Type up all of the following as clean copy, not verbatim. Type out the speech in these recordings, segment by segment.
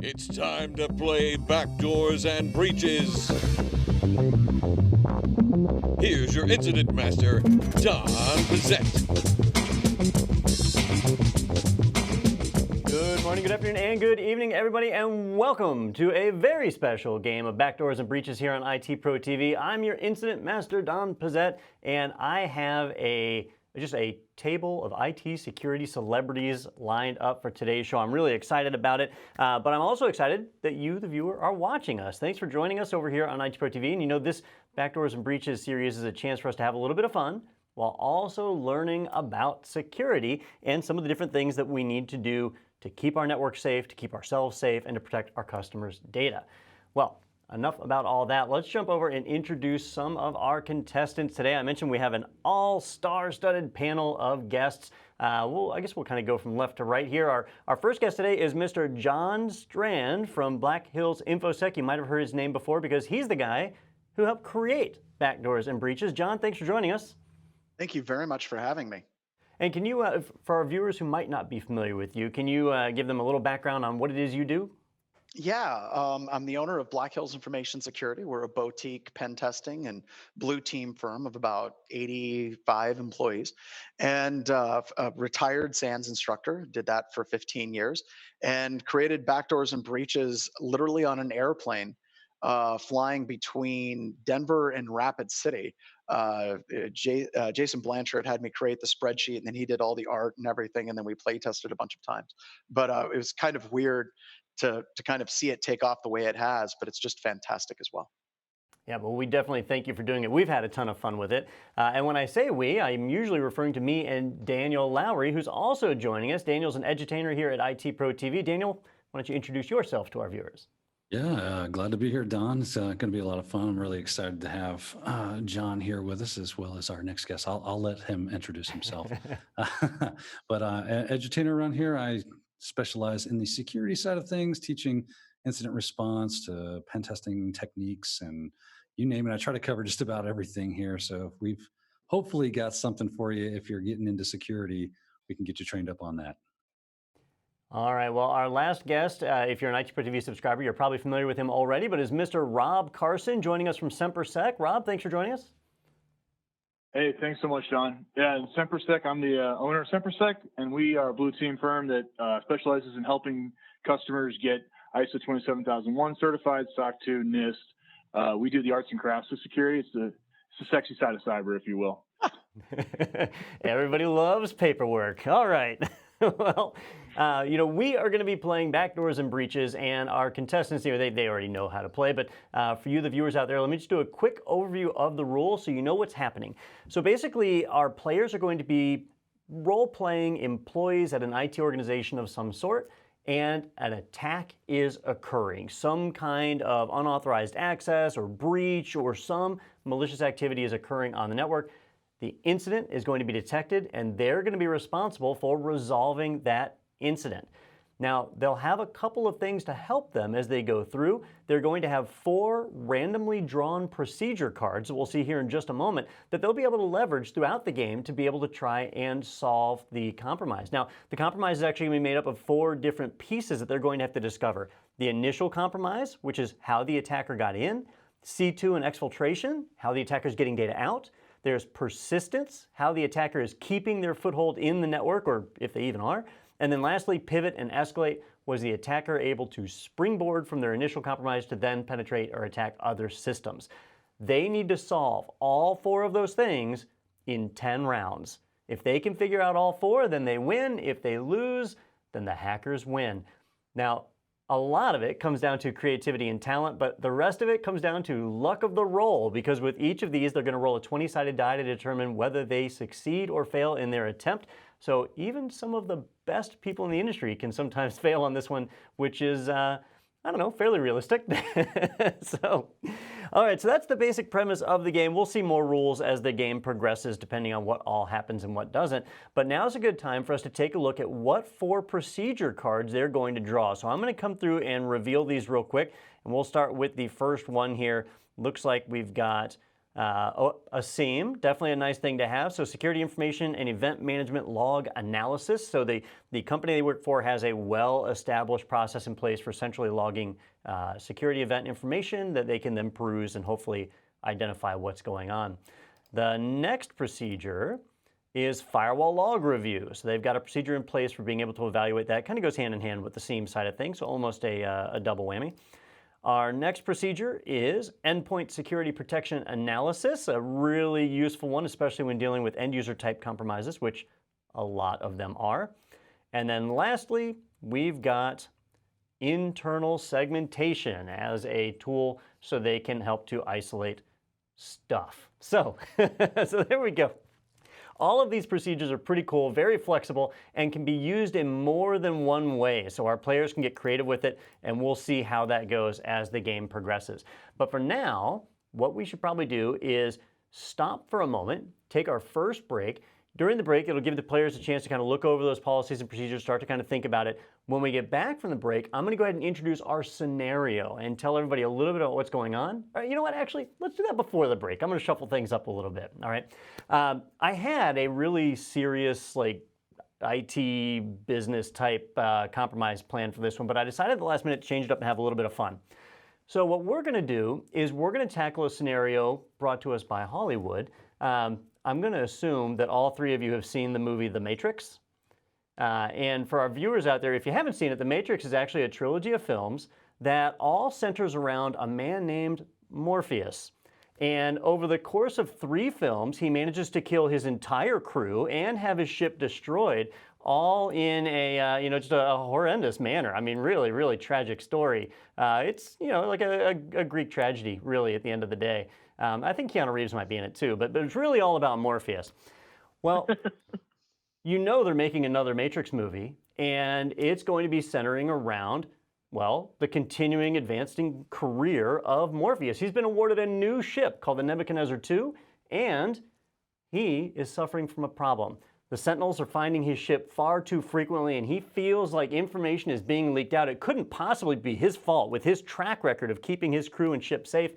It's time to play Backdoors and Breaches. Here's your incident master, Don Pizzette. Good morning, good afternoon, and good evening, everybody, and welcome to a very special game of Backdoors and Breaches here on ITProTV. I'm your incident master, Don Pizzette, and I have just a table of IT security celebrities lined up for today's show. I'm really excited about it, but I'm also excited that you, the viewer, are watching us. Thanks for joining us over here on ITProTV. And you know, this Backdoors and Breaches series is a chance for us to have a little bit of fun while also learning about security and some of the different things that we need to do to keep our network safe, to keep ourselves safe, and to protect our customers' data. Well, enough about all that. Let's jump over and introduce some of our contestants today. I mentioned we have an all-star-studded panel of guests. I guess we'll kind of go from left to right here. Our first guest today is Mr. John Strand from Black Hills InfoSec. You might have heard his name before because he's the guy who helped create Backdoors and Breaches. John, thanks for joining us. Thank you very much for having me. And can you, for our viewers who might not be familiar with you, can you give them a little background on what it is you do? Yeah, I'm the owner of Black Hills Information Security. We're a boutique pen testing and blue team firm of about 85 employees, and a retired SANS instructor. Did that for 15 years, and created Backdoors and Breaches literally on an airplane, flying between Denver and Rapid City. Jason Blanchard had me create the spreadsheet, and then he did all the art and everything, and then we play tested a bunch of times. But it was kind of weird to kind of see it take off the way it has, but it's just fantastic as well. Yeah, well, we definitely thank you for doing it. We've had a ton of fun with it. And when I say we, I'm usually referring to me and Daniel Lowrie, who's also joining us. Daniel's an edutainer here at ITProTV. Daniel, why don't you introduce yourself to our viewers? Yeah, glad to be here, Don. It's going to be a lot of fun. I'm really excited to have John here with us, as well as our next guest. I'll let him introduce himself. But edutainer around here, I specialize in the security side of things, teaching incident response to pen testing techniques, and you name it. I try to cover just about everything here. So we've hopefully got something for you. If you're getting into security, we can get you trained up on that. All right, well, our last guest, if you're an ITProTV subscriber, you're probably familiar with him already, but is Mr. Rob Carson, joining us from SemperSec. Rob, thanks for joining us. Hey, thanks so much, John. Yeah, in SemperSec, I'm the owner of SemperSec, and we are a blue team firm that specializes in helping customers get ISO 27001 certified, SOC 2, NIST. We do the arts and crafts of security. It's the sexy side of cyber, if you will. Everybody loves paperwork. All right. Well, we are going to be playing Backdoors and Breaches, and our contestants here, they already know how to play, but for you, the viewers out there, let me just do a quick overview of the rules so you know what's happening. So basically, our players are going to be role-playing employees at an IT organization of some sort, and an attack is occurring. Some kind of unauthorized access or breach or some malicious activity is occurring on the network. The incident is going to be detected, and they're going to be responsible for resolving that incident. Now, they'll have a couple of things to help them as they go through. They're going to have 4 randomly drawn procedure cards that we'll see here in just a moment that they'll be able to leverage throughout the game to be able to try and solve the compromise. Now, the compromise is actually going to be made up of 4 different pieces that they're going to have to discover. The initial compromise, which is how the attacker got in. C2 and exfiltration, how the attacker is getting data out. There's persistence, how the attacker is keeping their foothold in the network, or if they even are. And then lastly, pivot and escalate. Was the attacker able to springboard from their initial compromise to then penetrate or attack other systems? They need to solve all 4 of those things in 10 rounds. If they can figure out all 4, then they win. If they lose, then the hackers win. Now, a lot of it comes down to creativity and talent, but the rest of it comes down to luck of the roll, because with each of these, they're going to roll a 20-sided die to determine whether they succeed or fail in their attempt. So even some of the best people in the industry can sometimes fail on this one, which is, fairly realistic. All right, so that's the basic premise of the game. We'll see more rules as the game progresses, depending on what all happens and what doesn't. But now's a good time for us to take a look at what 4 procedure cards they're going to draw. So I'm going to come through and reveal these real quick, and we'll start with the first one here. Looks like we've got A SIEM, definitely a nice thing to have. So security information and event management log analysis. So the company they work for has a well-established process in place for centrally logging security event information that they can then peruse and hopefully identify what's going on. The next procedure is firewall log review. So they've got a procedure in place for being able to evaluate that. Kind of goes hand in hand with the SIEM side of things, so almost a double whammy. Our next procedure is endpoint security protection analysis, a really useful one, especially when dealing with end user type compromises, which a lot of them are. And then lastly, we've got internal segmentation as a tool so they can help to isolate stuff. So, so there we go. All of these procedures are pretty cool, very flexible, and can be used in more than one way. So our players can get creative with it, and we'll see how that goes as the game progresses. But for now, what we should probably do is stop for a moment, take our first break. During the break, it'll give the players a chance to kind of look over those policies and procedures, start to kind of think about it. When we get back from the break, I'm going to go ahead and introduce our scenario and tell everybody a little bit about what's going on. All right, you know what? Actually, let's do that before the break. I'm going to shuffle things up a little bit. All right. I had a really serious, like, IT business type compromise plan for this one, but I decided at the last minute to change it up and have a little bit of fun. So what we're going to do is we're going to tackle a scenario brought to us by Hollywood. I'm going to assume that all three of you have seen the movie The Matrix. And for our viewers out there, if you haven't seen it, The Matrix is actually a trilogy of films that all centers around a man named Morpheus. And over the course of 3 films, he manages to kill his entire crew and have his ship destroyed, all in a, just a horrendous manner. I mean, really, really tragic story. It's, like a Greek tragedy, really, at the end of the day. I think Keanu Reeves might be in it too, but it's really all about Morpheus. Well, they're making another Matrix movie, and it's going to be centering around, well, the continuing advancing career of Morpheus. He's been awarded a new ship called the Nebuchadnezzar II, and he is suffering from a problem. The Sentinels are finding his ship far too frequently, and he feels like information is being leaked out. It couldn't possibly be his fault with his track record of keeping his crew and ship safe.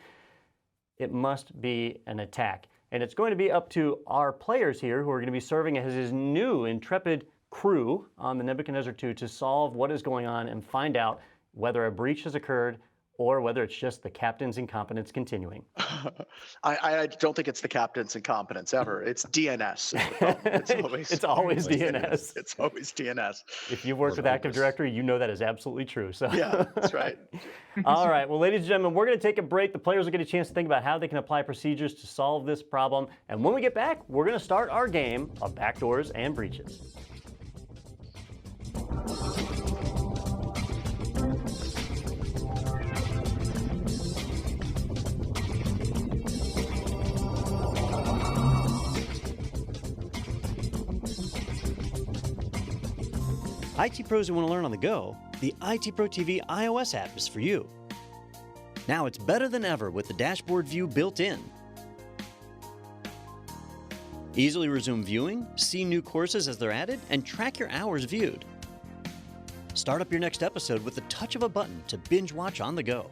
It must be an attack. And it's going to be up to our players here, who are going to be serving as his new intrepid crew on the Nebuchadnezzar II, to solve what is going on and find out whether a breach has occurred or whether it's just the captain's incompetence continuing. I don't think it's the captain's incompetence ever. It's DNS. It's always DNS. It's always DNS. If you've worked with Active Directory, you know that is absolutely true. So yeah, that's right. All right. Well, ladies and gentlemen, we're going to take a break. The players will get a chance to think about how they can apply procedures to solve this problem. And when we get back, we're going to start our game of Backdoors and Breaches. IT pros who want to learn on the go, the ITProTV iOS app is for you. Now it's better than ever with the dashboard view built in. Easily resume viewing, see new courses as they're added, and track your hours viewed. Start up your next episode with the touch of a button to binge watch on the go.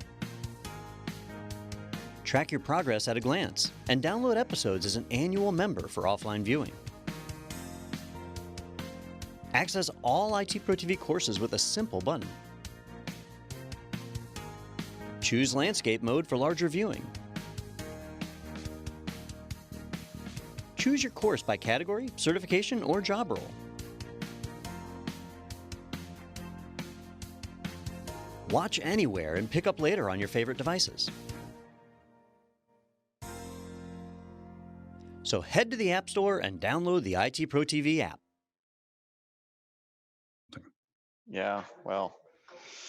Track your progress at a glance, and download episodes as an annual member for offline viewing. Access all ITProTV courses with a simple button. Choose landscape mode for larger viewing. Choose your course by category, certification, or job role. Watch anywhere and pick up later on your favorite devices. So head to the App Store and download the ITProTV app. Yeah, well.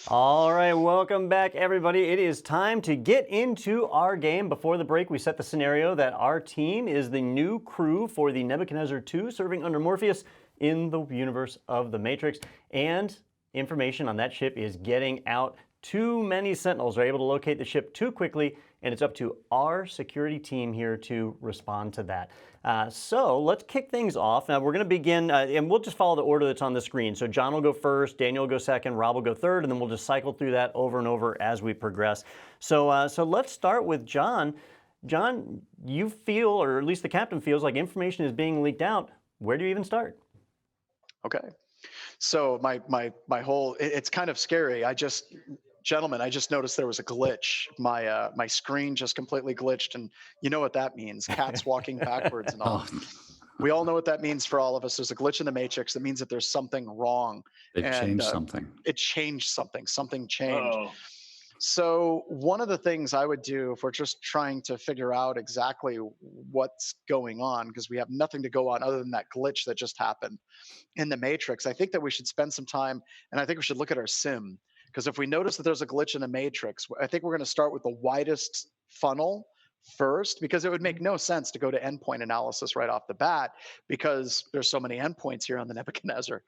All right, welcome back, everybody. It is time to get into our game. Before the break, we set the scenario that our team is the new crew for the Nebuchadnezzar II, serving under Morpheus in the universe of the Matrix. And information on that ship is getting out. Too many Sentinels are able to locate the ship too quickly, and it's up to our security team here to respond to that. So let's kick things off. Now we're going to begin, and we'll just follow the order that's on the screen. So John will go first, Daniel will go second, Rob will go third, and then we'll just cycle through that over and over as we progress. So let's start with John. John, you feel, or at least the captain feels, like information is being leaked out. Where do you even start? Okay. So my whole it's kind of scary. Gentlemen, I just noticed there was a glitch. My screen just completely glitched, and you know what that means? Cats walking backwards and all. Oh, We all know what that means for all of us. There's a glitch in the matrix. That means that there's something wrong. they've And changed something. it changed something. Something changed. Oh, So one of the things I would do if we're just trying to figure out exactly what's going on, because we have nothing to go on other than that glitch that just happened in the matrix, I think that we should spend some time, and I think we should look at our sim, because if we notice that there's a glitch in the matrix, I think we're going to start with the widest funnel first, because it would make no sense to go to endpoint analysis right off the bat, because there's so many endpoints here on the Nebuchadnezzar.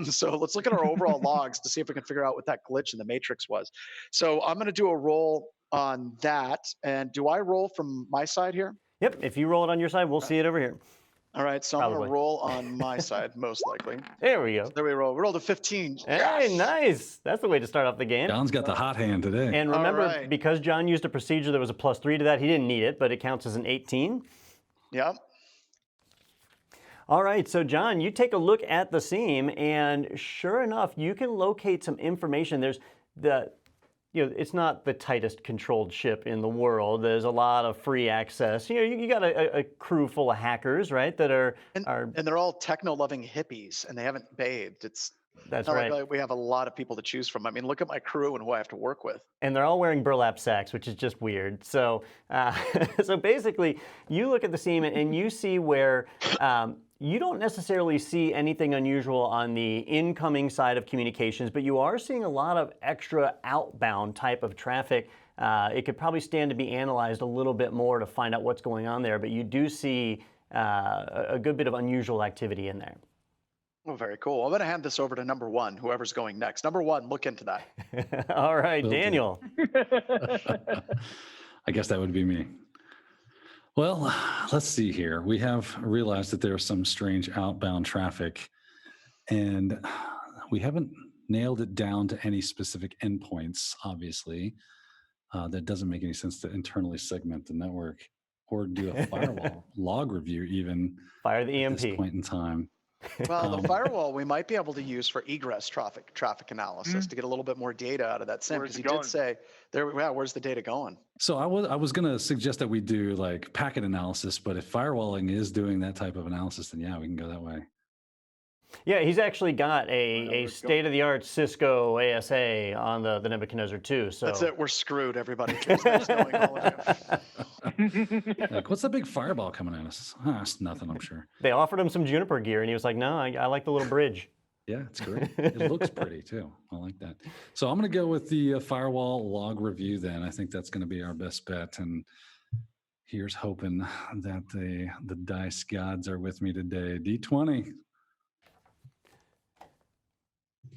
So let's look at our overall logs to see if we can figure out what that glitch in the matrix was. So I'm going to do a roll on that. And do I roll from my side here? Yep, if you roll it on your side, we'll see it over here. All right, so I'm going Probably. to roll on my side, most likely. There we go. There we roll. We rolled a 15. Hey, Yes! nice. That's the way to start off the game. John's got the hot hand today. And remember, right. because John used a procedure that was a +3 to that, he didn't need it, but it counts as an 18. Yep. All right, so John, you take a look at the seam, and sure enough, you can locate some information. There's it's not the tightest controlled ship in the world. There's a lot of free access. You got a crew full of hackers, right? That are And they're all techno-loving hippies, and they haven't bathed. That's not right. like we have a lot of people to choose from. I mean, look at my crew and who I have to work with. And they're all wearing burlap sacks, which is just weird. So, so basically, you look at the seam and you see where you don't necessarily see anything unusual on the incoming side of communications, but you are seeing a lot of extra outbound type of traffic. It could probably stand to be analyzed a little bit more to find out what's going on there, but you do see a good bit of unusual activity in there. Oh, very cool. I'm going to hand this over to number one, whoever's going next. Number one, look into that. All right, Will do. Daniel. I guess that would be me. Well, let's see here. We have realized that there's some strange outbound traffic, and we haven't nailed it down to any specific endpoints, obviously. That doesn't make any sense to internally segment the network or do a firewall log review even Fire the at EMP. this point in time. Well, the firewall we might be able to use for egress traffic analysis to get a little bit more data out of that sim, because he did say where's the data going? So I was going to suggest that we do like packet analysis, but if firewalling is doing that type of analysis, then yeah, we can go that way. Yeah, he's actually got a state-of-the-art Cisco ASA on the Nebuchadnezzar too. So That's it. We're screwed, everybody. It's nice knowing all of you. Like, what's that big fireball coming at us? It's nothing, I'm sure. they offered him some Juniper gear, and he was like, "No, I like the little bridge." Yeah, it's great. It looks pretty too. I like that. So I'm going to go with the firewall log review then. I think that's going to be our best bet. And here's hoping that the dice gods are with me today. D20.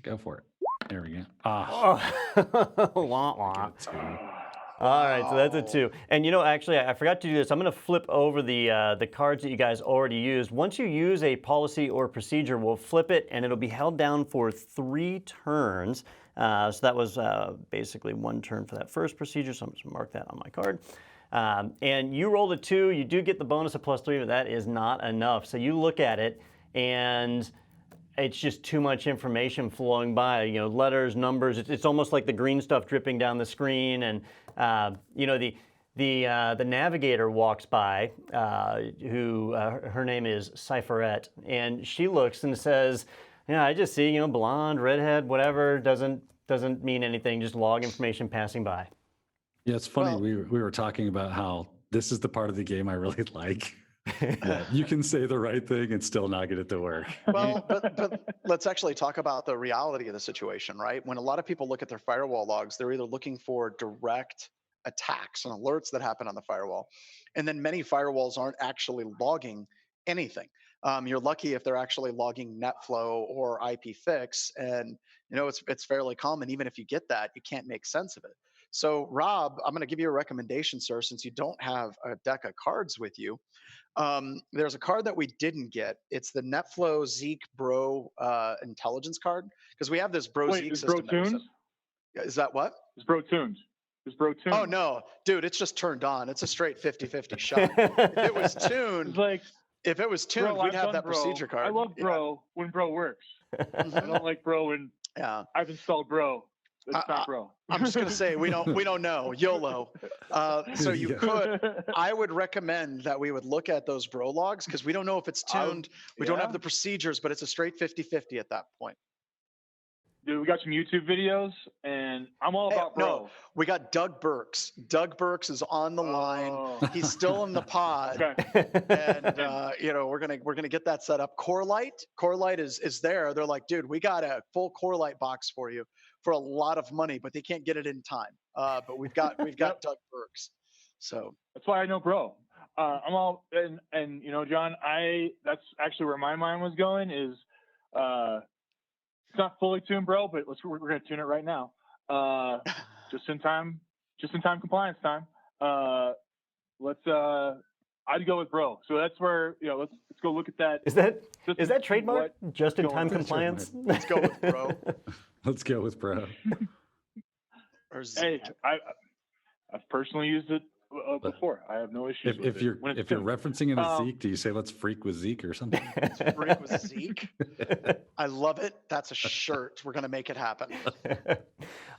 Go for it. There we go. Wah, wah. All right, so that's a 2. And actually, I forgot to do this. I'm going to flip over the cards that you guys already used. Once you use a policy or procedure, we'll flip it, and it'll be held down for 3 turns. So that was basically 1 turn for that first procedure, so I'm just going to mark that on my card. And you rolled a 2. You do get the bonus of +3, but that is not enough. So you look at it, and it's just too much information flowing by, letters, numbers. It's almost like the green stuff dripping down the screen. And, the navigator walks by, her name is Cypherette, and she looks and says, yeah, I just see, blonde, redhead, whatever, doesn't mean anything, just log information passing by. Yeah, it's funny. We were talking about how this is the part of the game I really like. You can say the right thing and still not get it to work. Well, but let's actually talk about the reality of the situation, right? When a lot of people look at their firewall logs, they're either looking for direct attacks and alerts that happen on the firewall. And then many firewalls aren't actually logging anything. You're lucky if they're actually logging NetFlow or IPFix. And, it's fairly common. Even if you get that, you can't make sense of it. So, Rob, I'm going to give you a recommendation, sir, since you don't have a deck of cards with you. There's a card that we didn't get. It's the NetFlow Zeek Bro intelligence card, because we have this Bro Zeek system. Bro Tunes? Is that what? It's Bro Tunes. Is bro tuned? Oh no, dude, it's just turned on. It's a straight 50-50 shot. If it was tuned, It's like, if it was tuned, bro, we'd I've have done that bro. procedure card. I love bro when bro works. I don't like bro when Yeah. I've installed bro. That's not bro. I'm just gonna say we don't know. YOLO. So you Yeah. could. I would recommend that we would look at those bro logs because we don't know if it's tuned. We don't have the procedures, but it's a straight 50-50 at that point. Dude, we got some YouTube videos, and I'm all about bro. No, we got Doug Burks. Doug Burks is on the line. He's still in the pod, Okay. and we're gonna get that set up. Corelight is there. They're like, dude, we got a full Corelight box for you for a lot of money, but they can't get it in time. But we've got Yep. Doug Burks. So That's why I know bro. I'm all and John, that's actually where my mind was going is it's not fully tuned, bro, but we're gonna tune it right now. Just in time compliance time. I'd go with bro. So that's where let's go look at that. Is that trademark? Just in time compliance? let's go with bro. Let's go with bro. Or Hey, I've personally used it before. I have no issues with If it. you're When it's referencing it as Zeke, do you say let's freak with Zeke or something? Freak with Zeke. I love it. That's a shirt. We're gonna make it happen.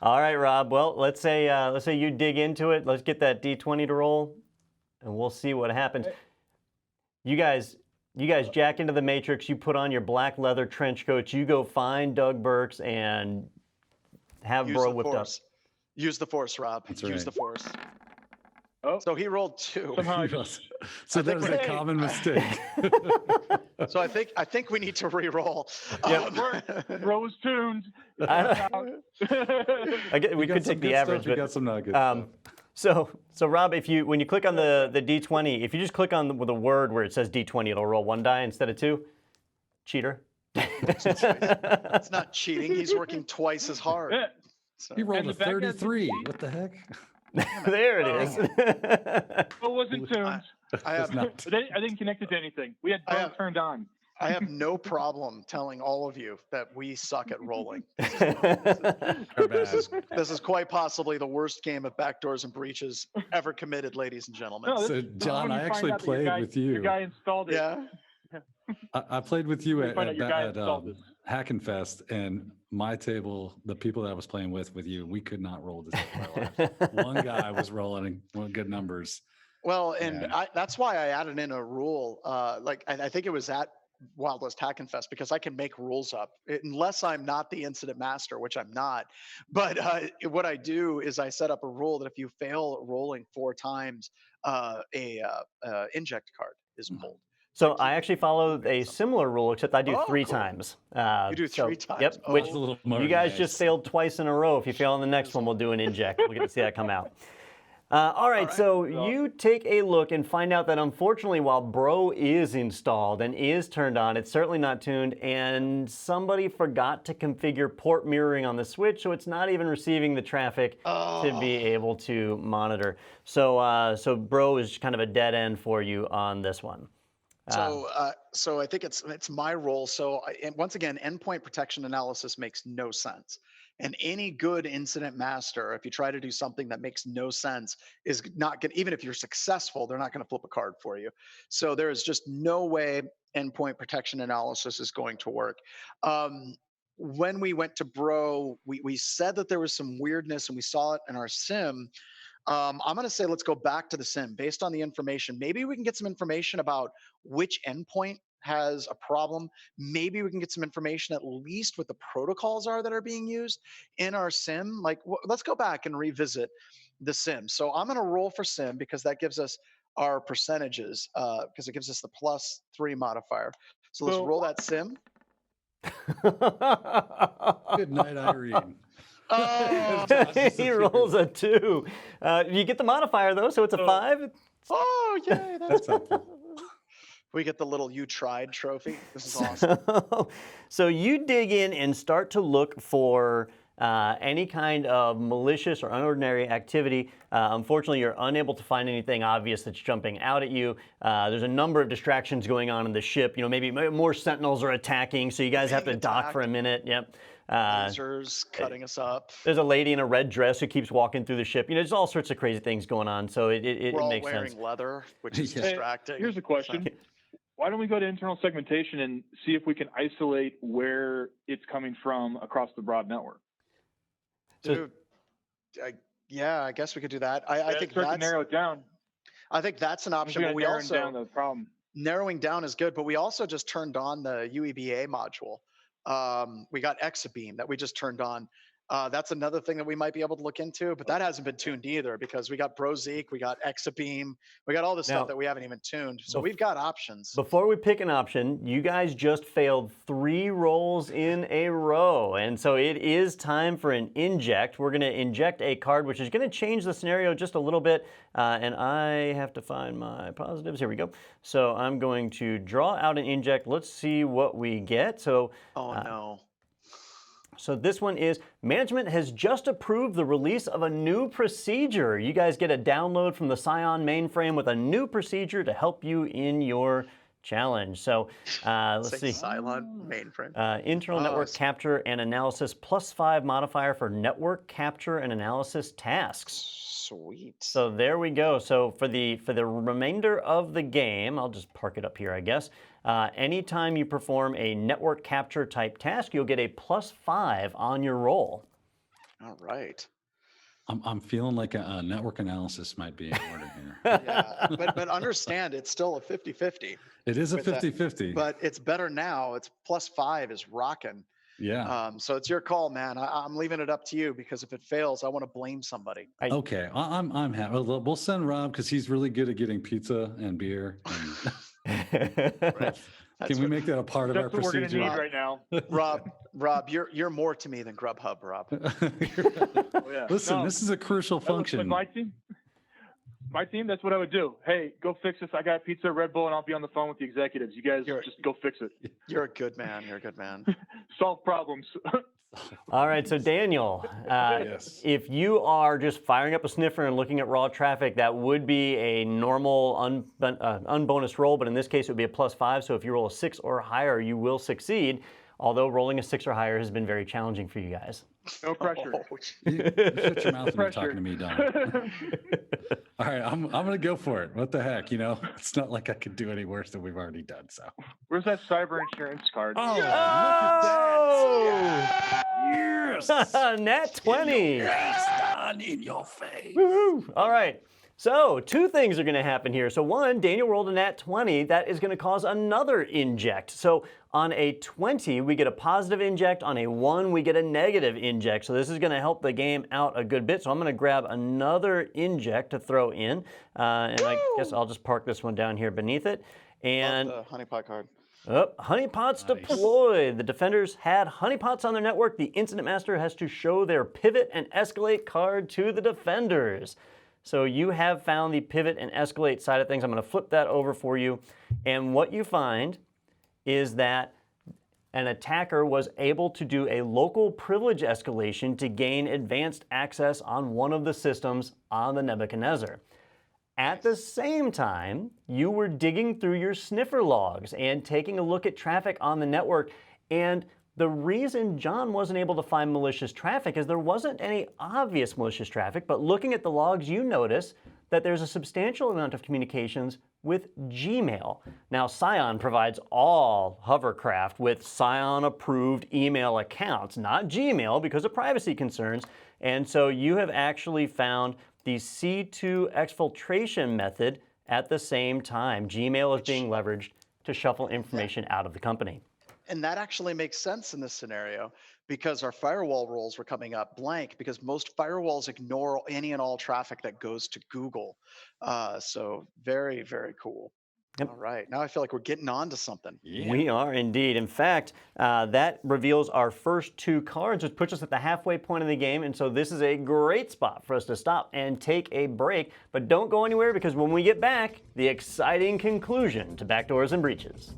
All right, Rob. Well, let's say you dig into it. Let's get that D20 to roll, and we'll see what happens. You guys jack into the Matrix. You put on your black leather trench coats. You go find Doug Burks and have Use bro the whipped force. Use the force, Rob. That's Use right. the force. Oh, So he rolled 2. somehow I So I that think was a common mistake. So I think we need to re-roll. Yeah. bro was tuned. we You got could some take the good average, stuff, you but got some not good stuff. So Rob, when you click on the D20, if you just click on the word where it says D20, it'll roll 1 die instead of 2. Cheater. It's not cheating. He's working twice as hard. Yeah. So, He rolled and a the fact that- 33. What the heck? There it is. It wasn't tuned. I have Not. I didn't connect it to anything. We had I bro have- turned on. I have no problem telling all of you that we suck at rolling. Our bad. This is quite possibly the worst game of backdoors and breaches ever committed, ladies and gentlemen. No, So, this is John, when I you find actually out that your played guy- with you. Your guy installed it. Yeah. I played with you We at find out your guy installed it. Hackenfest, and my table, the people that I was playing with you, we could not roll this. One guy was rolling good numbers. Well, and Yeah. that's why I added in a rule. I think it was at Wild West Hackenfest because I can make rules up unless I'm not the incident master, which I'm not. But what I do is I set up a rule that if you fail rolling 4 times, a inject card is pulled. So I actually follow a similar rule, except I do Oh, 3 cool. times. You do 3 times. Yep. Oh. Which That's a little more you guys nice. just failed twice in a row. If you fail on the next one, we'll do an inject. We'll get to see that come out. All right, so you take a look and find out that unfortunately, while Bro is installed and is turned on, it's certainly not tuned, and somebody forgot to configure port mirroring on the switch, so it's not even receiving the traffic to be able to monitor. So Bro is kind of a dead end for you on this one. So I think it's my role. So and once again, endpoint protection analysis makes no sense. And any good incident master, if you try to do something that makes no sense, is not going. Even if you're successful, they're not going to flip a card for you. So there is just no way endpoint protection analysis is going to work. When we went to Bro, we said that there was some weirdness, and we saw it in our sim. I'm going to say let's go back to the sim based on the information. Maybe we can get some information about which endpoint has a problem. Maybe we can get some information at least what the protocols are that are being used in our sim. Like, let's go back and revisit the sim. So I'm going to roll for sim because that gives us our percentages because it gives us the +3 modifier. So let's roll that sim. Good night, Irene. Oh, He rolls a 2. You get the modifier though, so it's a 5. oh yay, That's helpful. we get the little "you tried" trophy. This is awesome. So you dig in and start to look for any kind of malicious or unordinary activity. Unfortunately, you're unable to find anything obvious that's jumping out at you. There's a number of distractions going on in the ship. Maybe more sentinels are attacking, so you guys have to dock for a minute. Yep. Lasers cutting us up. There's a lady in a red dress who keeps walking through the ship. There's all sorts of crazy things going on. So it We're all makes wearing sense. leather, which is Hey, distracting. here's a question. Why don't we go to internal segmentation and see if we can isolate where it's coming from across the broad network? Dude, yeah, I guess we could do that. I think start to that's narrow it down. I think that's an option. We're But we narrowing also down the problem. narrowing down is good. But we also just turned on the UEBA module. We got Exabeam that we just turned on. That's another thing that we might be able to look into, but that hasn't been tuned either because we got Brozeek, we got Exabeam, we got all this stuff that we haven't even tuned. So we've got options. Before we pick an option, you guys just failed 3 rolls in a row. And so it is time for an inject. We're going to inject a card, which is going to change the scenario just a little bit. And I have to find my positives. Here we go. So I'm going to draw out an inject. Let's see what we get. So, oh, no. So this one is, management has just approved the release of a new procedure. You guys get a download from the Scion mainframe with a new procedure to help you in your challenge. So let's see. Cylon mainframe. Internal network capture and analysis +5 modifier for network capture and analysis tasks. Sweet. So there we go. So for the remainder of the game, I'll just park it up here, I guess. Anytime you perform a network capture type task, you'll get a +5 on your roll. All right. I'm feeling like a network analysis might be in order here. Yeah, but understand it's still a 50-50. It is a 50-50. But it's better now. It's +5 is rocking. Yeah. So it's your call, man. I'm leaving it up to you because if it fails, I want to blame somebody. Okay, I'm happy. We'll send Rob because he's really good at getting pizza and beer. Can we make that a part of our procedure? That's what we're going to need right now. Rob, you're more to me than Grubhub, Rob. Listen, this is a crucial function. My team, that's what I would do. Hey, go fix this. I got pizza, Red Bull, and I'll be on the phone with the executives. You guys just go fix it. You're a good man. You're a good man. Solve problems. All right, so Daniel, yes. If you are just firing up a sniffer and looking at raw traffic, that would be a normal unbonus roll, but in this case it would be a +5, so if you roll a 6 or higher, you will succeed, although rolling a 6 or higher has been very challenging for you guys. No pressure. You shut your mouth when you're talking to me, Don. All right, I'm going to go for it. What the heck, It's not like I could do any worse than we've already done, so. Where's that cyber insurance card? Oh, look at that. Yes! Nat 20. Don, in your face. Woo-hoo. All right. So 2 things are going to happen here. So 1, Daniel rolled a nat 20. That is going to cause another inject. So on a 20, we get a positive inject. On a 1, we get a negative inject. So this is going to help the game out a good bit. So I'm going to grab another inject to throw in. And I guess I'll just park this one down here beneath it. And the honeypot card. Honeypots deployed. The defenders had honeypots on their network. The incident master has to show their pivot and escalate card to the defenders. So you have found the pivot and escalate side of things. I'm going to flip that over for you. And what you find is that an attacker was able to do a local privilege escalation to gain advanced access on one of the systems on the Nebuchadnezzar. At the same time, you were digging through your sniffer logs and taking a look at traffic on the network. And the reason John wasn't able to find malicious traffic is there wasn't any obvious malicious traffic, but looking at the logs, you notice that there's a substantial amount of communications with Gmail. Now, Scion provides all hovercraft with Scion-approved email accounts, not Gmail because of privacy concerns. And so you have actually found the C2 exfiltration method at the same time. Gmail is being leveraged to shuffle information out of the company. And that actually makes sense in this scenario because our firewall roles were coming up blank because most firewalls ignore any and all traffic that goes to Google. So very, very cool. Yep. All right, now I feel like we're getting on to something. Yeah. We are indeed. In fact, that reveals our first 2 cards, which puts us at the halfway point of the game. And so this is a great spot for us to stop and take a break. But don't go anywhere because when we get back, the exciting conclusion to Backdoors and Breaches.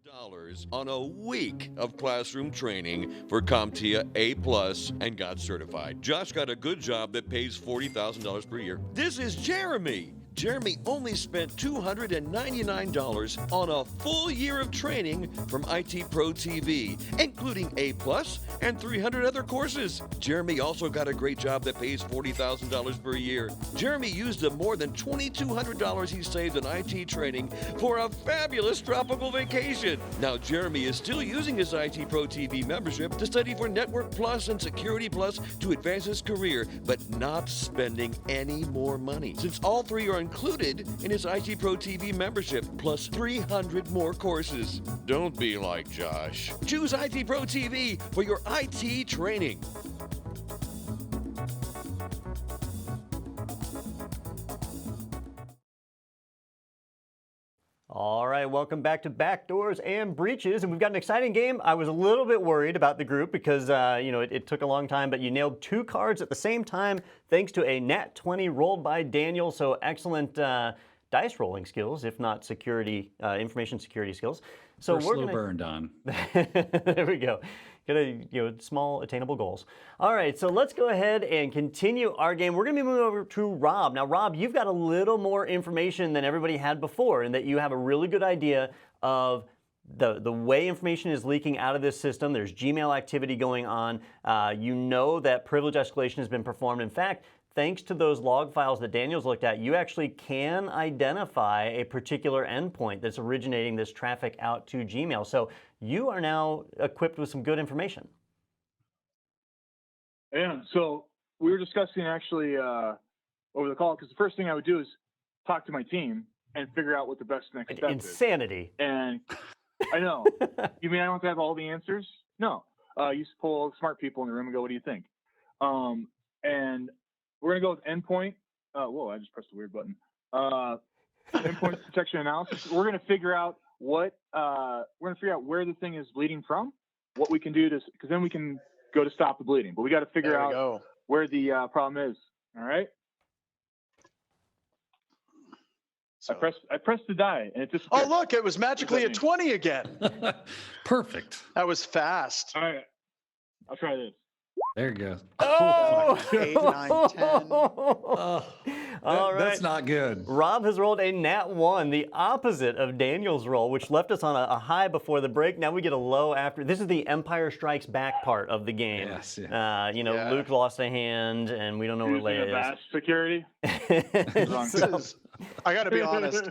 dollars on a week of classroom training for CompTIA A+ and got certified. Josh got a good job that pays $40,000 per year. This is Jeremy. Jeremy only spent $299 on a full year of training from ITProTV, including A+ and 300 other courses. Jeremy also got a great job that pays $40,000 per year. Jeremy used the more than $2,200 he saved on IT training for a fabulous tropical vacation. Now, Jeremy is still using his ITProTV membership to study for Network Plus and Security Plus to advance his career, but not spending any more money, since all three are included in his ITProTV membership, plus 300 more courses. Don't be like Josh. Choose ITProTV for your IT training. All right, welcome back to Backdoors and Breaches, and we've got an exciting game. I was a little bit worried about the group because, it took a long time, but you nailed 2 cards at the same time thanks to a Nat 20 rolled by Daniel, so excellent dice rolling skills, if not information security skills. So We're slow burn, Don. There we go. Small attainable goals. All right, so let's go ahead and continue our game. We're going to be moving over to Rob. Now, Rob, you've got a little more information than everybody had before, in that you have a really good idea of the way information is leaking out of this system. There's Gmail activity going on. You know that privilege escalation has been performed. In fact, thanks to those log files that Daniel's looked at, you actually can identify a particular endpoint that's originating this traffic out to Gmail. So you are now equipped with some good information. Yeah, so we were discussing actually over the call, because the first thing I would do is talk to my team and figure out what the best next step is. Insanity. And I know. You mean I don't have to have all the answers? No. You just pull all the smart people in the room and go, what do you think? And we're going to go with endpoint. Whoa, I just pressed the weird button. Endpoint detection analysis. We're going to figure out where the thing is bleeding from, what we can do to, because then we can go to stop the bleeding. But we got to figure out where the problem is. All right. So I pressed the die and it just. Oh, look, it was magically a 20 again. Perfect. That was fast. All right. I'll try this. There you go. Oh! 8, 9, 10. All right. That's not good. Rob has rolled a nat 1, the opposite of Daniel's roll, which left us on a high before the break. Now we get a low after. This is the Empire Strikes Back part of the game. Yes. Yeah. Luke lost a hand, and we don't know where Leia is. Vast security. I got to be honest.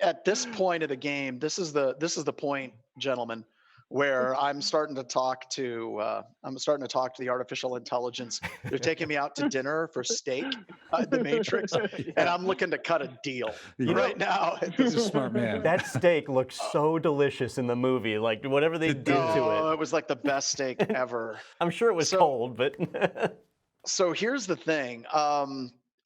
At this point of the game, this is the point, gentlemen, where I'm starting to talk to the artificial intelligence. They're taking me out to dinner for steak, the Matrix, and I'm looking to cut a deal right now. He's a smart man. That steak looked so delicious in the movie, like whatever they did to it. Oh, it was like the best steak ever. I'm sure it was cold, but. So here's the thing.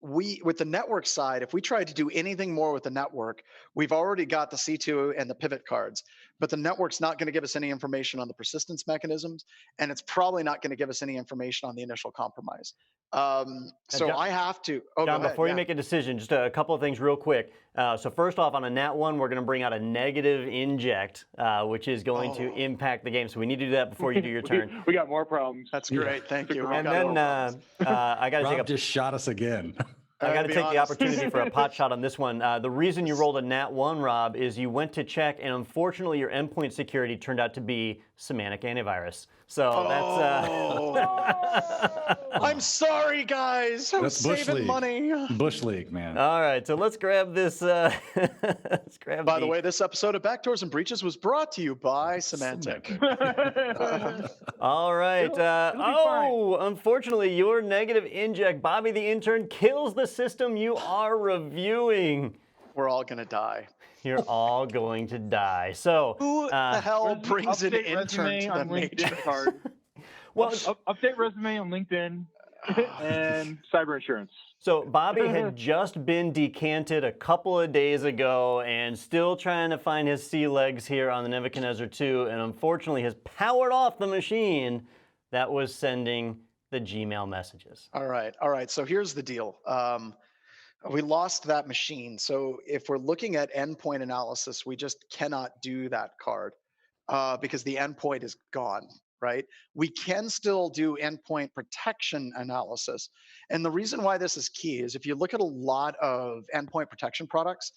With the network side, if we tried to do anything more with the network, we've already got the C2 and the pivot cards, but the network's not going to give us any information on the persistence mechanisms, and it's probably not going to give us any information on the initial compromise. So I have to. John, before you make a decision, just a couple of things real quick. So first off, on a nat 1, we're going to bring out a negative inject, which is going to impact the game. So we need to do that before you do your turn. We got more problems. That's great. Thank you. And then I got to take just shot us again. I got to take the opportunity for a pot shot on this one. The reason you rolled a nat 1, Rob, is you went to check, and unfortunately, your endpoint security turned out to be semantic antivirus. So that's. I'm sorry, guys. I was saving money. Bush League, man. All right, so let's grab this. Let's grab. By the way, this episode of Backdoors and Breaches was brought to you by Semantic. All right. Unfortunately, your negative inject, Bobby the intern, kills the system you are reviewing. We're all gonna die. You're all going to die. So who the hell brings an intern to the Matrix? Well, update resume on LinkedIn and cyber insurance. So Bobby had just been decanted a couple of days ago and still trying to find his sea legs here on the Nebuchadnezzar 2, and unfortunately has powered off the machine that was sending the Gmail messages. All right. So here's the deal. We lost that machine. So if we're looking at endpoint analysis, we just cannot do that card. because the endpoint is gone, right? We can still do endpoint protection analysis. And the reason why this is key is if you look at a lot of endpoint protection products,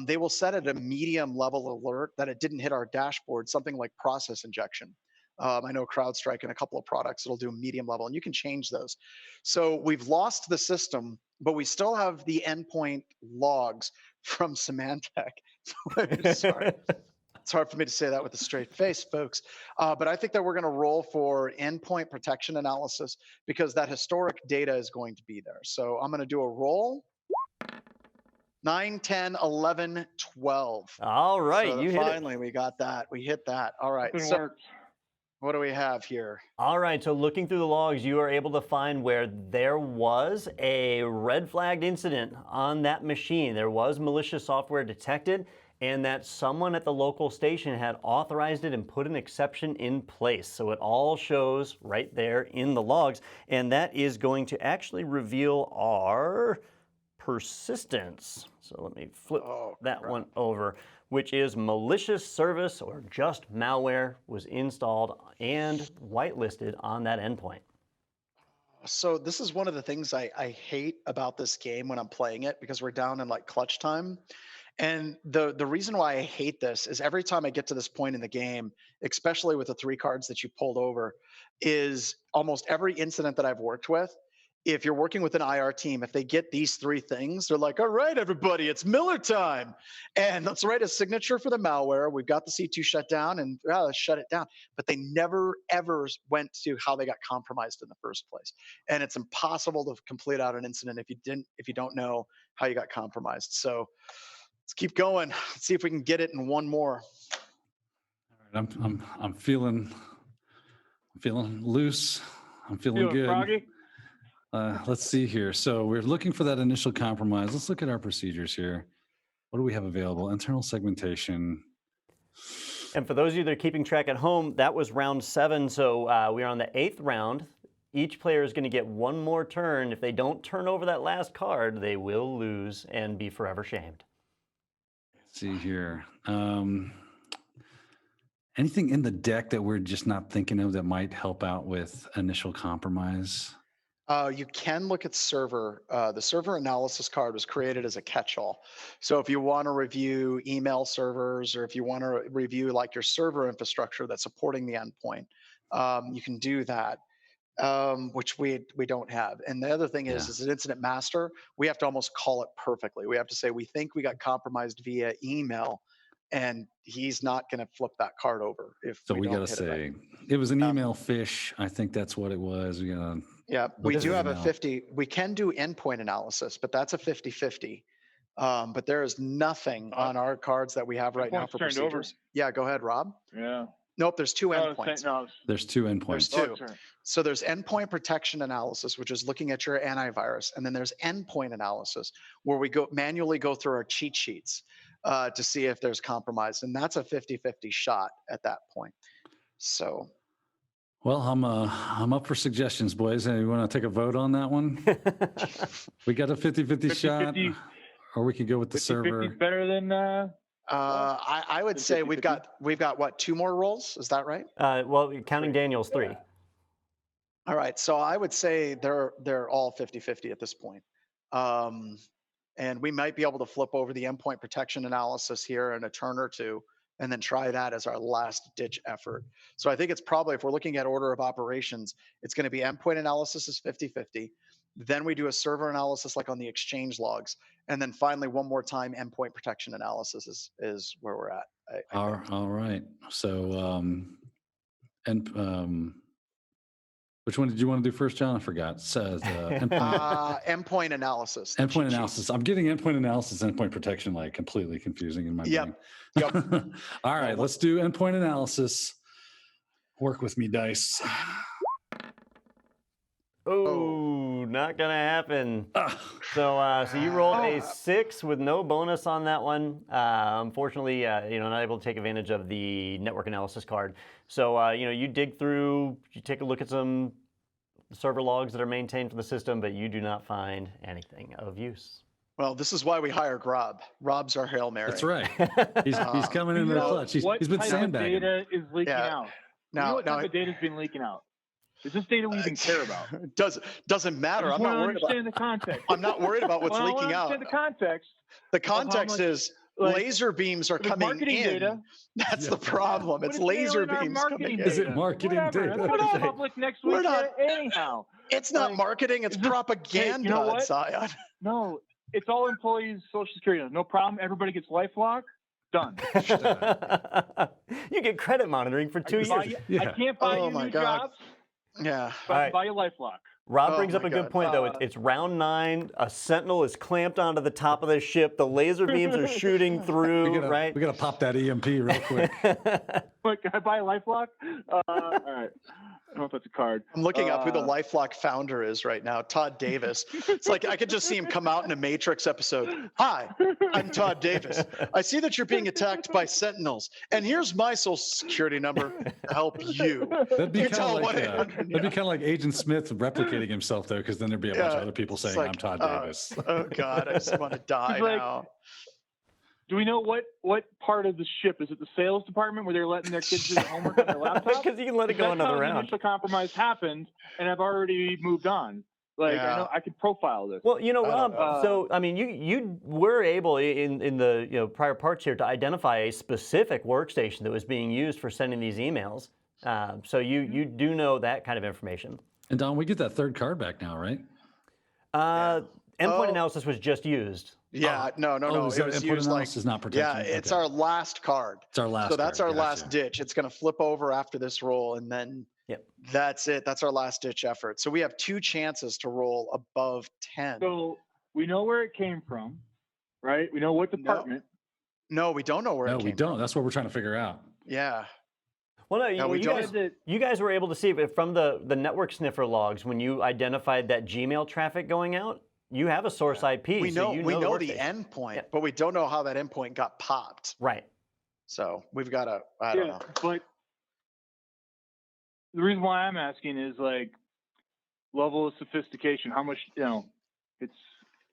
they will set at a medium level alert that it didn't hit our dashboard, something like process injection. I know CrowdStrike and a couple of products that'll do a medium level, and you can change those. So we've lost the system, but we still have the endpoint logs from Symantec. Sorry. It's hard for me to say that with a straight face, folks. But I think that we're going to roll for endpoint protection analysis because that historic data is going to be there. So I'm going to do a roll. 9, 10, 11, 12. All right, So you hit it. finally, we got that. We hit that. All right. Good So work. what do we have here? All right, so looking through the logs, you are able to find where there was a red flagged incident on that machine. There was malicious software detected, and that someone at the local station had authorized it and put an exception in place. So it all shows right there in the logs, and that is going to actually reveal our persistence. So let me flip that one over, which is malicious service or just malware was installed and whitelisted on that endpoint. So this is one of the things I hate about this game when I'm playing it because we're down in like clutch time. And the reason why I hate this is every time I get to this point in the game, especially with the 3 cards that you pulled over, is almost every incident that I've worked with, if you're working with an IR team, if they get these 3 things, they're like, all right, everybody, it's Miller time. And let's write a signature for the malware. We've got the C2 shut down and let's shut it down. But they never, ever went to how they got compromised in the first place. And it's impossible to complete out an incident if you don't know how you got compromised. So let's keep going. Let's see if we can get it in one more. All right, I'm feeling loose. I'm feeling good. Froggy? Let's see here. So we're looking for that initial compromise. Let's look at our procedures here. What do we have available? Internal segmentation. And for those of you that are keeping track at home, that was round 7. So we are on the 8th round. Each player is going to get one more turn. If they don't turn over that last card, they will lose and be forever shamed. Let's see here. Anything in the deck that we're just not thinking of that might help out with initial compromise? You can look at server. The server analysis card was created as a catch-all. So if you want to review email servers or if you want to review like your server infrastructure that's supporting the endpoint, you can do that, which we don't have. And the other thing is, as an incident master, we have to almost call it perfectly. We have to say, we think we got compromised via email, and he's not going to flip that card over. So we got to say it was an email phish. I think that's what it was. We got to. Yeah, we do have a 50. We can do endpoint analysis, but that's a 50-50. But there is nothing on our cards that we have right now for procedures. Yeah, go ahead, Rob. Yeah. Nope, there's 2 endpoints. There's 2 endpoints. There's 2. So there's endpoint protection analysis, which is looking at your antivirus. And then there's endpoint analysis, where we manually go through our cheat sheets to see if there's compromise. And that's a 50-50 shot at that point. So. Well, I'm up for suggestions, boys. And you want to take a vote on that one? We got a 50-50 shot, or we could go with the server. Better than. I would say we've got what, 2 more rolls? Is that right? Well, counting Daniel's 3. Yeah. All right, so I would say they're all 50-50 at this point. And we might be able to flip over the endpoint protection analysis here in a turn or 2. And then try that as our last ditch effort. So I think it's probably, if we're looking at order of operations, it's going to be endpoint analysis is 50-50. Then we do a server analysis like on the Exchange logs. And then finally, one more time, endpoint protection analysis is where we're at. All right. So, which one did you want to do first, John? I forgot. So, endpoint analysis. Endpoint analysis. I'm getting endpoint analysis and endpoint protection like completely confusing in my brain. Yep. All right, let's do endpoint analysis. Work with me, dice. Oh, not gonna happen. So you rolled a 6 with no bonus on that one. Unfortunately, not able to take advantage of the network analysis card. So you dig through, you take a look at some server logs that are maintained for the system, but you do not find anything of use. Well, this is why we hired Rob. Rob's our Hail Mary. That's right. He's coming in the clutch. He's been What type of sandbagging. data is leaking out? What type of data has been leaking out? Is this data we even care about? Doesn't matter. I'm not worried about. Understand the context. I'm not worried about what's leaking out. Understand the context. The context is laser beams are coming in. Data. That's the problem. It's laser beams coming in. Is it marketing data? That's public next week. Anyhow. It's not marketing. It's propaganda. Hey, you know what? Zion. No, it's all employees' Social Security. No problem. Everybody gets LifeLock. Done. You get credit monitoring for 2 years. I can't buy you new jobs. Yeah. But I can buy you LifeLock. Rob brings up a good point, though. It's round 9. A sentinel is clamped onto the top of the ship. The laser beams are shooting through, right? We got to pop that EMP real quick. Wait, can I buy a LifeLock? All right. I don't know if that's a card. I'm looking up who the LifeLock founder is right now, Todd Davis. It's like I could just see him come out in a Matrix episode. Hi, I'm Todd Davis. I see that you're being attacked by Sentinels, and here's my Social Security number to help you. That'd be kind of like Agent Smith replicating himself, though, because then there'd be a bunch of other people saying, "I'm Todd Davis." Oh God, I just want to die now. Do we know what part of the ship? Is it the sales department where they're letting their kids do their homework on their laptop? Because you can let it go another round. The initial compromise happened, and I've already moved on. I know I could profile this. Well, Rob. So I mean, you were able in the prior parts here to identify a specific workstation that was being used for sending these emails. So you do know that kind of information. And Don, we get that third card back now, right? Endpoint analysis was just used. Yeah, no. It was used is not protection. Yeah, it's our last card. It's our last. So that's our last ditch. It's going to flip over after this roll, and then that's it. That's our last ditch effort. So we have 2 chances to roll above 10. So we know where it came from, right? We know what department. No, we don't know where it came from. No, we don't. That's what we're trying to figure out. Yeah. Well, no, you guys were able to see it from the network sniffer logs when you identified that Gmail traffic going out. You have a source IP. We know, the endpoint, but we don't know how that endpoint got popped. Right. So we've got to, I don't know. But the reason why I'm asking is level of sophistication. How much, it's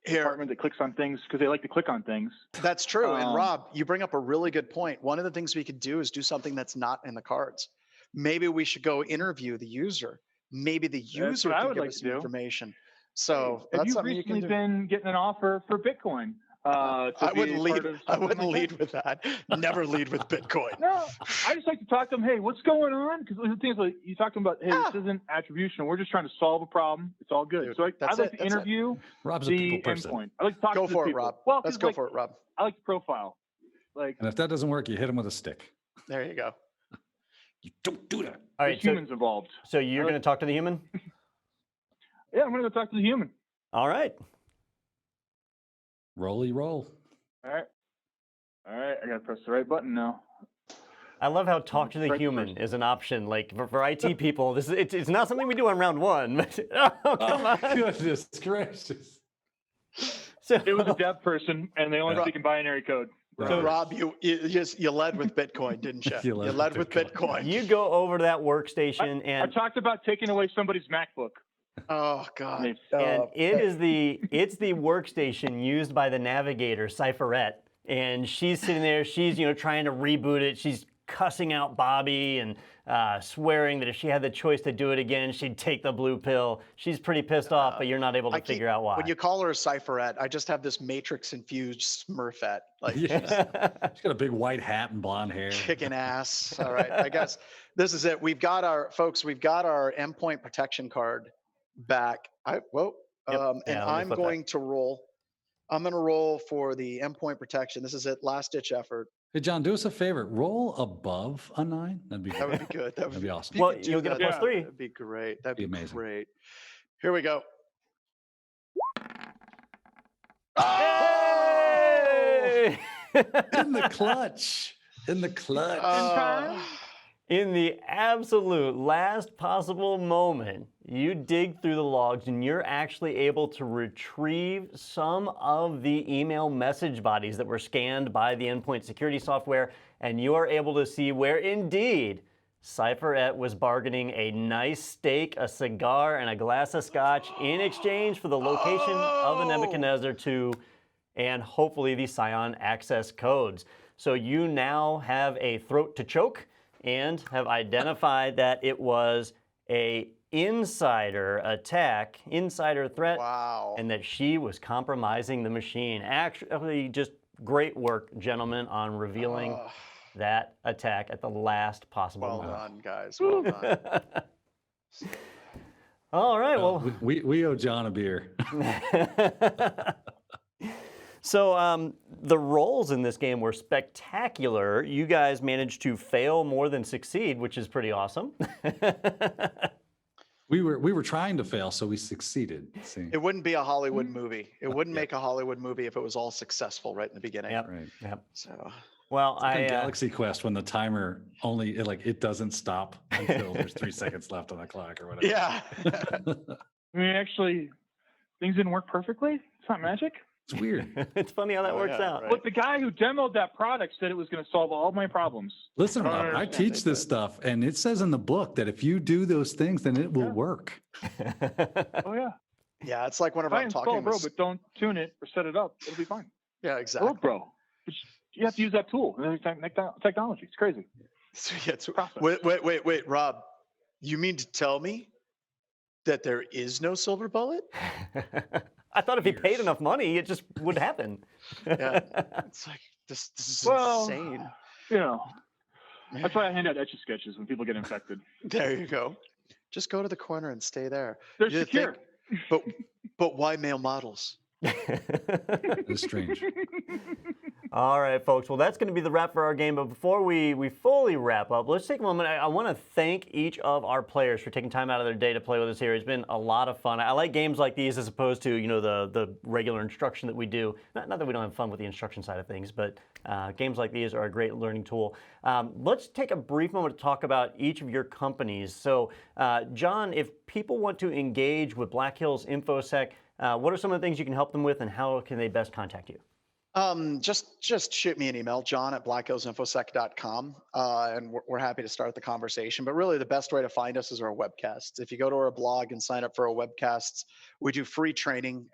a department that clicks on things because they like to click on things. That's true. And Rob, you bring up a really good point. One of the things we could do is do something that's not in the cards. Maybe we should go interview the user. Maybe the user can give us information. So have that's you something recently you can do. been getting an offer for Bitcoin? I wouldn't lead with that. Never lead with Bitcoin. No, I just like to talk to them. Hey, what's going on? Because the thing is, you talk to them about, hey, this isn't attribution. We're just trying to solve a problem. It's all good. Dude, so I'd like to interview Rob's the a people person. endpoint. I like to talk to the people. Rob. Well, let's go for it, Rob. I like to profile. And if that doesn't work, you hit him with a stick. There you go. You don't do that. All right, humans involved. So you're going to talk to the human? Yeah, I'm going to go talk to the human. All right. Roll. All right. I got to press the right button now. I love how talk to the human is an option. Like for IT people, it's not something we do on round 1. But, come on. Goodness gracious. So, it was a dev person, and they only speak in binary code. So Rob, you led with Bitcoin, didn't you? You led with Bitcoin. You go over to that workstation and I talked about taking away somebody's MacBook. Oh God! And it's the workstation used by the navigator, Cypherette, and she's sitting there. She's trying to reboot it. She's cussing out Bobby and swearing that if she had the choice to do it again, she'd take the blue pill. She's pretty pissed off, but you're not able to figure out why. When you call her a Cypherette, I just have this Matrix-infused Smurfette. Like she's got a big white hat and blonde hair. Kicking ass. All right, I guess this is it. We've got our endpoint protection card back. And I'm going to roll. I'm going to roll for the endpoint protection. This is it. Last ditch effort. Hey, John, do us a favor. Roll above a 9. That would be good. That would be awesome. Well, you'll get a +3. That'd be great. That'd be amazing. Great. Here we go. Hey! In the clutch. In the absolute last possible moment, you dig through the logs and you're actually able to retrieve some of the email message bodies that were scanned by the endpoint security software, and you are able to see where indeed Cypherette was bargaining a nice steak, a cigar, and a glass of scotch in exchange for the location of the Nebuchadnezzar to and hopefully the Scion access codes. So you now have a throat to choke and have identified that it was a insider attack, insider threat, Wow. and that she was compromising the machine. Actually, just great work, gentlemen, on revealing that attack at the last possible Well moment. done, guys. Well done. All right, well. We owe John a beer. So the rolls in this game were spectacular. You guys managed to fail more than succeed, which is pretty awesome. We were trying to fail, so we succeeded. See? It wouldn't be a Hollywood movie. It wouldn't make a Hollywood movie if it was all successful right in the beginning. Yep. Right. Yep. So, Well, Like Galaxy Quest, when the timer it doesn't stop until there's 3 seconds left on the clock or whatever. yeah. I mean, actually, things didn't work perfectly. It's not magic. It's weird. it's funny how that Oh, works yeah, out. right. But the guy who demoed that product said it was going to solve all my problems. Listen, I don't Rob, I understand. teach this stuff, and it says in the book that if you do those things, then it will work. Oh yeah. Yeah, it's like whenever If I I'm install talking Bro, with... but don't tune it or set it up, it'll be fine. Yeah, exactly. Work, Bro. You have to use that tool. Technology. It's crazy. So, yeah, so- Process. wait, Rob. You mean to tell me that there is no silver bullet? I thought if he paid enough money, it just would happen. Yeah, it's like this is Well, insane. You know, that's why I hand out Etch-a-Sketches when people get infected. There you go. Just go to the corner and stay there. They're You secure. But why male models? It's strange. All right, folks. Well, that's going to be the wrap for our game. But before we fully wrap up, let's take a moment. I want to thank each of our players for taking time out of their day to play with us here. It's been a lot of fun. I like games like these as opposed to the regular instruction that we do. Not that we don't have fun with the instruction side of things, but games like these are a great learning tool. Let's take a brief moment to talk about each of your companies. So, John, if people want to engage with Black Hills InfoSec, what are some of the things you can help them with, and how can they best contact you? Just shoot me an email, john@blackhillsinfosec.com, and we're happy to start the conversation. But really, the best way to find us is our webcasts. If you go to our blog and sign up for our webcasts, we do free training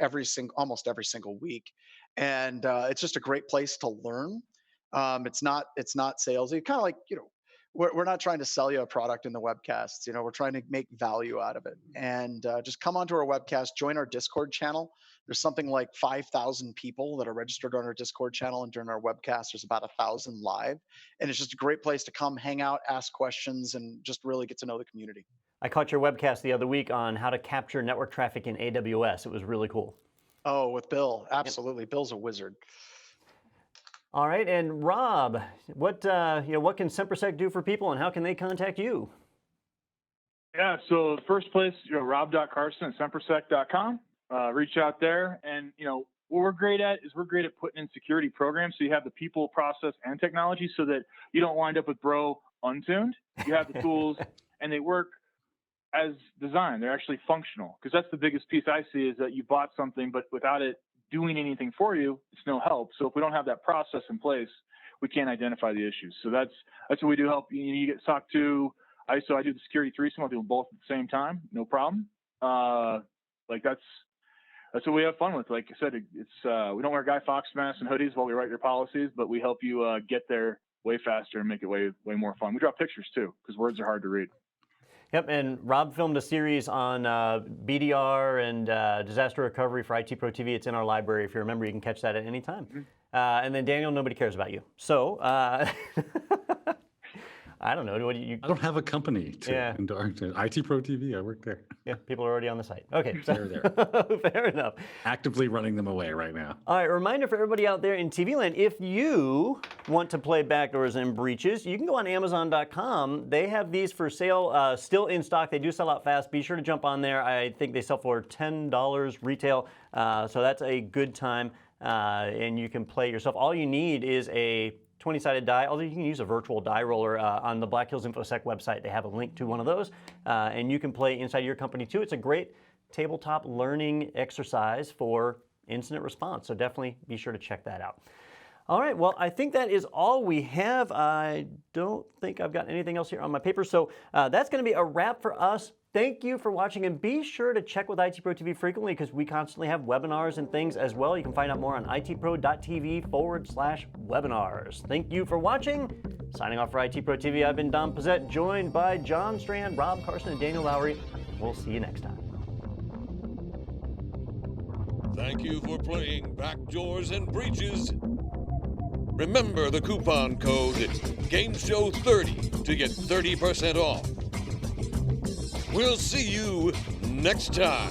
almost every single week, and it's just a great place to learn. It's not salesy. Kind of like we're not trying to sell you a product in the webcasts. We're trying to make value out of it. And just come onto our webcast, join our Discord channel. There's something like 5,000 people that are registered on our Discord channel, and during our webcast, there's about 1,000 live. And it's just a great place to come, hang out, ask questions, and just really get to know the community. I caught your webcast the other week on how to capture network traffic in AWS. It was really cool. Oh, with Bill, absolutely. Yep. Bill's a wizard. All right, and Rob, what can SemperSec do for people, and how can they contact you? Yeah, so the first place, rob.carson@sempersec.com. Reach out there, and what we're great at is we're great at putting in security programs, so you have the people, process, and technology, so that you don't wind up with Bro untuned. You have the tools, and they work as designed. They're actually functional, because that's the biggest piece I see, is that you bought something, but without it doing anything for you, it's no help. So if we don't have that process in place, we can't identify the issues. So that's what we do. Help you get SOC 2, ISO. I do the security threesome. I'll do them both at the same time, no problem. That's what we have fun with. Like I said, it's we don't wear Guy Fawkes masks and hoodies while we write your policies, but we help you get there way faster and make it way more fun. We draw pictures too, because words are hard to read. Yep, and Rob filmed a series on BDR and disaster recovery for ITProTV. It's in our library. If you remember, you can catch that at any time. Mm-hmm. And then Daniel, nobody cares about you. So I don't know. I don't have a company to ITProTV. I work there. Yeah, people are already on the site. Okay, so they're there. Fair enough. Actively running them away right now. All right, reminder for everybody out there in TV land, if you want to play Backdoors and Breaches, you can go on Amazon.com. They have these for sale, still in stock. They do sell out fast. Be sure to jump on there. I think they sell for $10 retail, so that's a good time, and you can play yourself. All you need is a 20-sided die, although you can use a virtual die roller on the Black Hills InfoSec website. They have a link to one of those, and you can play inside your company too. It's a great tabletop learning exercise for incident response, so definitely be sure to check that out. All right, well, I think that is all we have. I don't think I've got anything else here on my paper, so that's going to be a wrap for us. Thank you for watching, and be sure to check with ITProTV frequently because we constantly have webinars and things as well. You can find out more on itpro.tv/webinars. Thank you for watching. Signing off for ITProTV, I've been Don Pizzette, joined by John Strand, Rob Carson, and Daniel Lowrie. We'll see you next time. Thank you for playing Backdoors and Breaches. Remember the coupon code GAMESHOW30 to get 30% off. We'll see you next time.